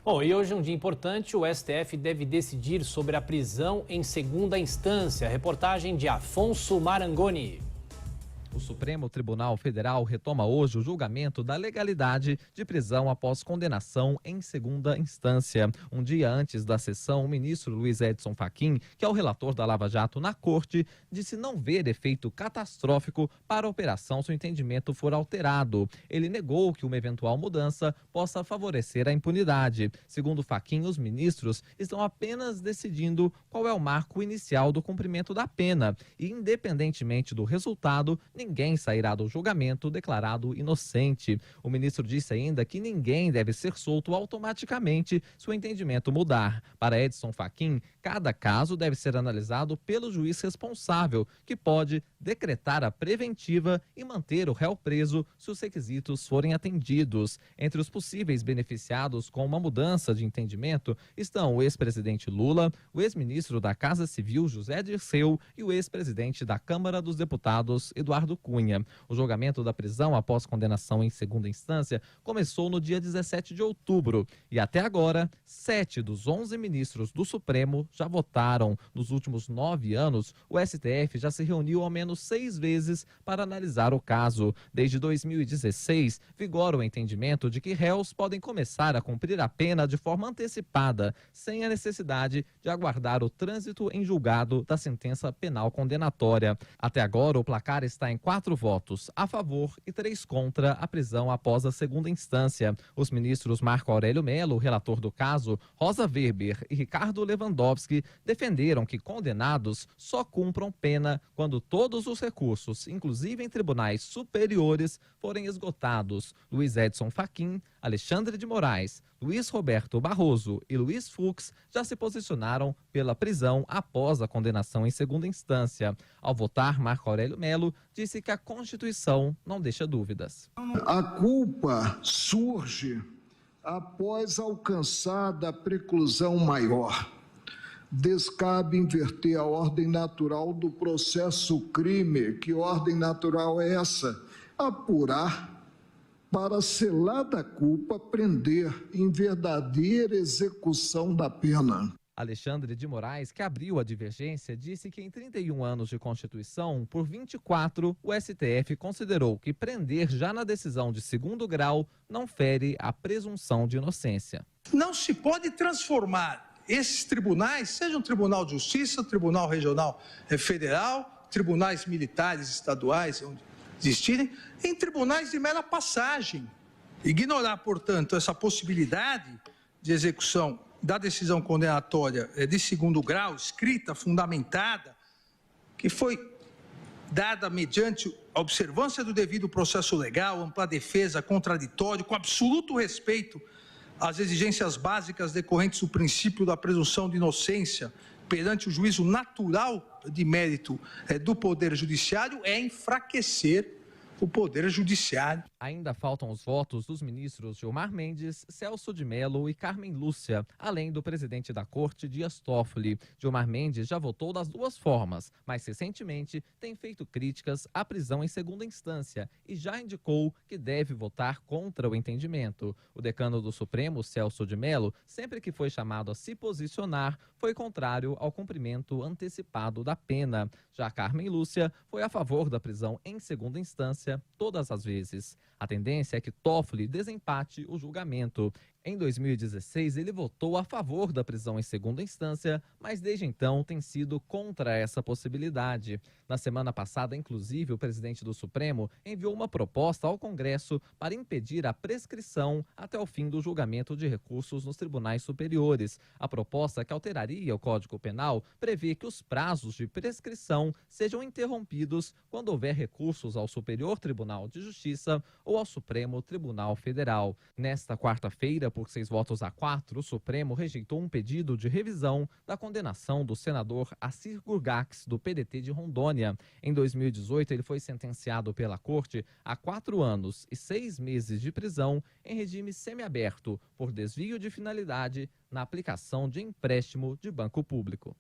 Bom, e hoje é um dia importante, o STF deve decidir sobre a prisão em segunda instância. Reportagem de Afonso Marangoni. O Supremo Tribunal Federal retoma hoje o julgamento da legalidade de prisão após condenação em segunda instância. Um dia antes da sessão, o ministro Luiz Edson Fachin, que é o relator da Lava Jato na corte, disse não ver efeito catastrófico para a operação se o entendimento for alterado. Ele negou que uma eventual mudança possa favorecer a impunidade. Segundo Fachin, os ministros estão apenas decidindo qual é o marco inicial do cumprimento da pena e, independentemente do resultado, ninguém sairá do julgamento declarado inocente. O ministro disse ainda que ninguém deve ser solto automaticamente se o entendimento mudar. Para Edson Fachin, cada caso deve ser analisado pelo juiz responsável, que pode decretar a preventiva e manter o réu preso se os requisitos forem atendidos. Entre os possíveis beneficiados com uma mudança de entendimento estão o ex-presidente Lula, o ex-ministro da Casa Civil José Dirceu e o ex-presidente da Câmara dos Deputados Eduardo Cunha. O julgamento da prisão após condenação em segunda instância começou no dia 17 de outubro e até agora 7 dos 11 ministros do Supremo já votaram. Nos últimos 9 anos, o STF já se reuniu ao menos 6 vezes para analisar o caso. Desde 2016, vigora o entendimento de que réus podem começar a cumprir a pena de forma antecipada, sem a necessidade de aguardar o trânsito em julgado da sentença penal condenatória. Até agora, o placar está em 4 votos a favor e 3 contra a prisão após a segunda instância. Os ministros Marco Aurélio Mello, relator do caso, Rosa Weber e Ricardo Lewandowski defenderam que condenados só cumpram pena quando todos os recursos, inclusive em tribunais superiores, forem esgotados. Luiz Edson Fachin, Alexandre de Moraes, Luiz Roberto Barroso e Luiz Fux já se posicionaram pela prisão após a condenação em segunda instância. Ao votar, Marco Aurélio Mello disse que a Constituição não deixa dúvidas. A culpa surge após alcançada a preclusão maior. Descabe inverter a ordem natural do processo crime. Que ordem natural é essa? Apurar para, selada a culpa, prender em verdadeira execução da pena. Alexandre de Moraes, que abriu a divergência, disse que em 31 anos de Constituição, por 24, o STF considerou que prender já na decisão de segundo grau não fere a presunção de inocência. Não se pode transformar esses tribunais, seja um Tribunal de Justiça, Tribunal Regional Federal, tribunais militares estaduais, onde existirem, em tribunais de mera passagem. Ignorar, portanto, essa possibilidade de execução da decisão condenatória de segundo grau, escrita, fundamentada, que foi dada mediante a observância do devido processo legal, ampla defesa, contraditório, com absoluto respeito às exigências básicas decorrentes do princípio da presunção de inocência perante o juízo natural de mérito do Poder Judiciário, é enfraquecer o Poder Judiciário. Ainda faltam os votos dos ministros Gilmar Mendes, Celso de Mello e Carmen Lúcia, além do presidente da Corte, Dias Toffoli. Gilmar Mendes já votou das duas formas, mas recentemente tem feito críticas à prisão em segunda instância e já indicou que deve votar contra o entendimento. O decano do Supremo, Celso de Mello, sempre que foi chamado a se posicionar, foi contrário ao cumprimento antecipado da pena. Já Carmen Lúcia foi a favor da prisão em segunda instância todas as vezes. A tendência é que Toffoli desempate o julgamento. Em 2016, ele votou a favor da prisão em segunda instância, mas desde então tem sido contra essa possibilidade. Na semana passada, inclusive, o presidente do Supremo enviou uma proposta ao Congresso para impedir a prescrição até o fim do julgamento de recursos nos tribunais superiores. A proposta, que alteraria o Código Penal, prevê que os prazos de prescrição sejam interrompidos quando houver recursos ao Superior Tribunal de Justiça ou ao Supremo Tribunal Federal. Nesta quarta-feira, por 6 votos a 4, o Supremo rejeitou um pedido de revisão da condenação do senador Assir Gurgax, do PDT de Rondônia. Em 2018, ele foi sentenciado pela Corte a 4 anos e 6 meses de prisão em regime semiaberto por desvio de finalidade na aplicação de empréstimo de banco público.